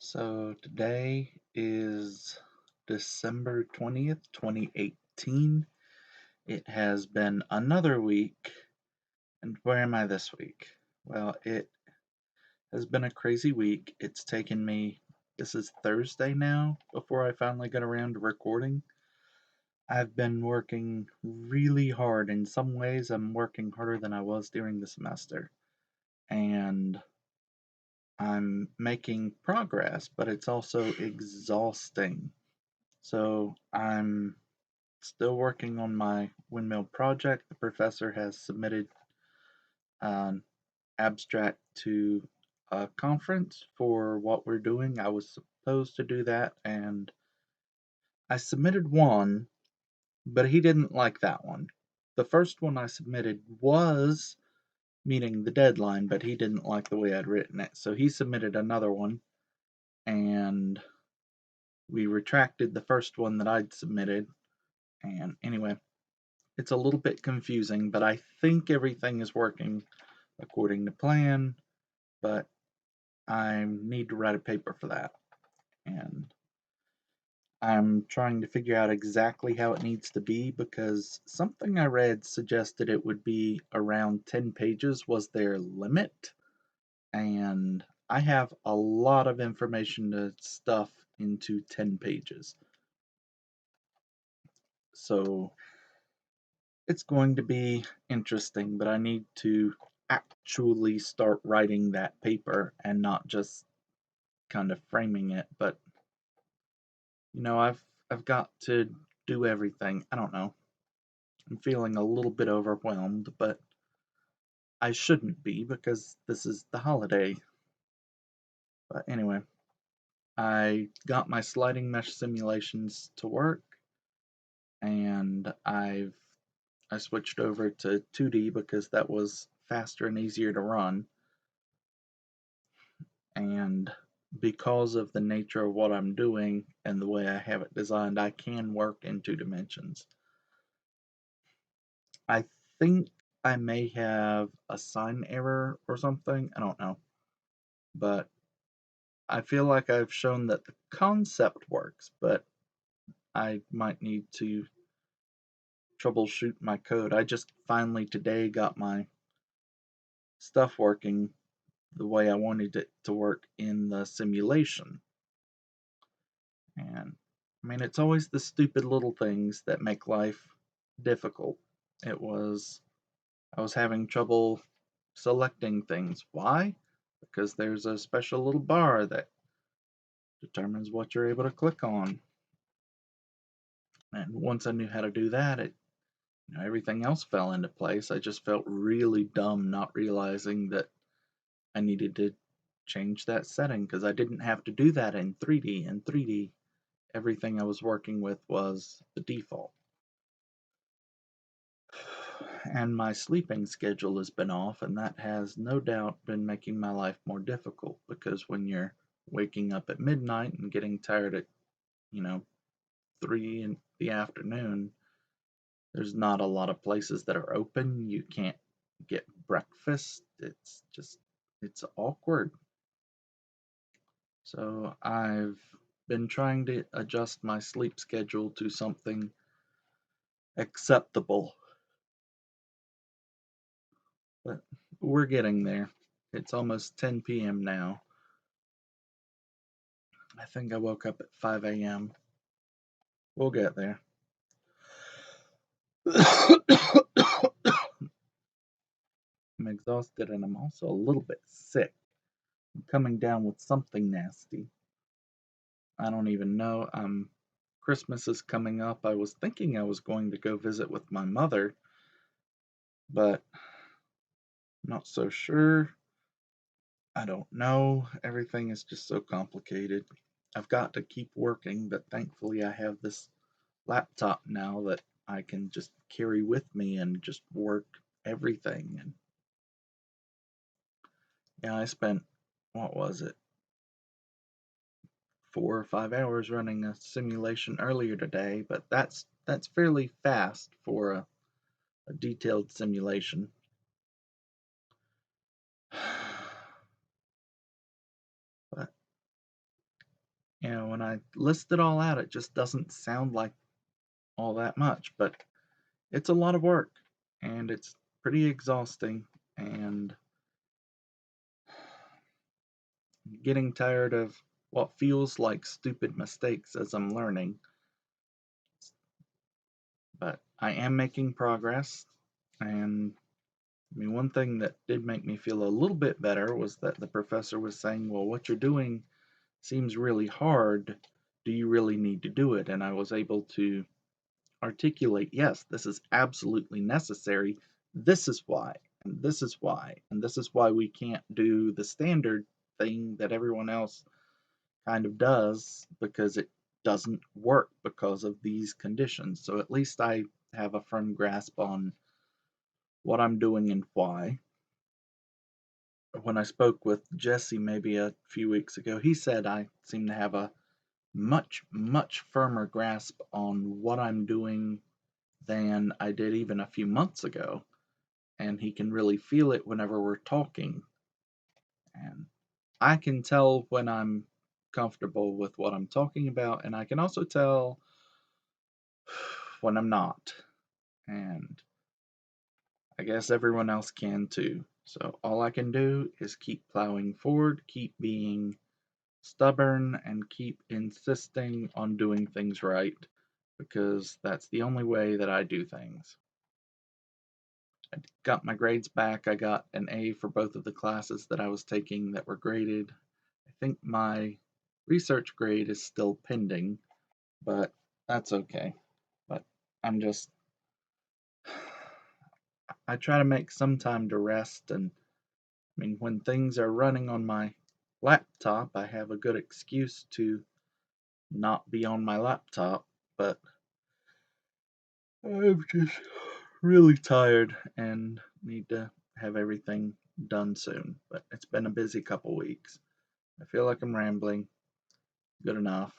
So today is December 20th, 2018. It has been another week, and where am I this week? Well, it has been a crazy week. It's taken me, this is Thursday now, before I finally got around to recording. I've been working really hard. In some ways, I'm working harder than I was during the semester, and I'm making progress, but it's also exhausting. So I'm still working on my windmill project. The professor has submitted an abstract to a conference for what we're doing. I was supposed to do that, and I submitted one, but he didn't like that one. The first one I submitted was meeting the deadline, but he didn't like the way I'd written it. So he submitted another one, and we retracted the first one that I'd submitted. And anyway, it's a little bit confusing, but I think everything is working according to plan, but I need to write a paper for that. And I'm trying to figure out exactly how it needs to be because something I read suggested it would be around 10 pages was their limit. And I have a lot of information to stuff into 10 pages. So it's going to be interesting, but I need to actually start writing that paper and not just kind of framing it. But I've got to do everything. I don't know. I'm feeling a little bit overwhelmed, but I shouldn't be because this is the holiday. But anyway, I got my sliding mesh simulations to work, and I switched over to 2D because that was faster and easier to run. And because of the nature of what I'm doing and the way I have it designed, I can work in 2 dimensions. I think I may have a sign error or something. I don't know. But I feel like I've shown that the concept works, but I might need to troubleshoot my code. I just finally today got my stuff working the way I wanted it to work in the simulation. And I mean, it's always the stupid little things that make life difficult. It was, I was having trouble selecting things. Why? Because there's a special little bar that determines what you're able to click on. And once I knew how to do that, everything else fell into place. I just felt really dumb not realizing that I needed to change that setting because I didn't have to do that in 3D. In 3D, everything I was working with was the default. And my sleeping schedule has been off, and that has no doubt been making my life more difficult because when you're waking up at midnight and getting tired at, you know, 3 in the afternoon, there's not a lot of places that are open. You can't get breakfast. It's awkward. So I've been trying to adjust my sleep schedule to something acceptable, but we're getting there. It's almost 10 p.m. now. I think I woke up at 5 a.m. We'll get there. I'm exhausted and I'm also a little bit sick. I'm coming down with something nasty. I don't even know. Christmas is coming up. I was thinking I was going to go visit with my mother, but not so sure. I don't know. Everything is just so complicated. I've got to keep working, but thankfully I have this laptop now that I can just carry with me and just work everything. And yeah, I spent, what was it, 4 or 5 hours running a simulation earlier today, but that's fairly fast for a detailed simulation. But When I list it all out, it just doesn't sound like all that much, but it's a lot of work and it's pretty exhausting and getting tired of what feels like stupid mistakes as I'm learning. But I am making progress, and one thing that did make me feel a little bit better was that the professor was saying, "Well, what you're doing seems really hard. Do you really need to do it?" And I was able to articulate, yes, this is absolutely necessary. This is why, and this is why, and this is why we can't do the standard thing that everyone else kind of does because it doesn't work because of these conditions. So at least I have a firm grasp on what I'm doing and why. When I spoke with Jesse maybe a few weeks ago, he said I seem to have a much, much firmer grasp on what I'm doing than I did even a few months ago. And he can really feel it whenever we're talking. And I can tell when I'm comfortable with what I'm talking about, and I can also tell when I'm not. And I guess everyone else can too. So all I can do is keep plowing forward, keep being stubborn, and keep insisting on doing things right because that's the only way that I do things. I got my grades back. I got an A for both of the classes that I was taking that were graded. I think my research grade is still pending, but that's okay. But I'm just, I try to make some time to rest. And when things are running on my laptop, I have a good excuse to not be on my laptop. But I'm just really tired and need to have everything done soon. But it's been a busy couple weeks. I feel like I'm rambling. Good enough.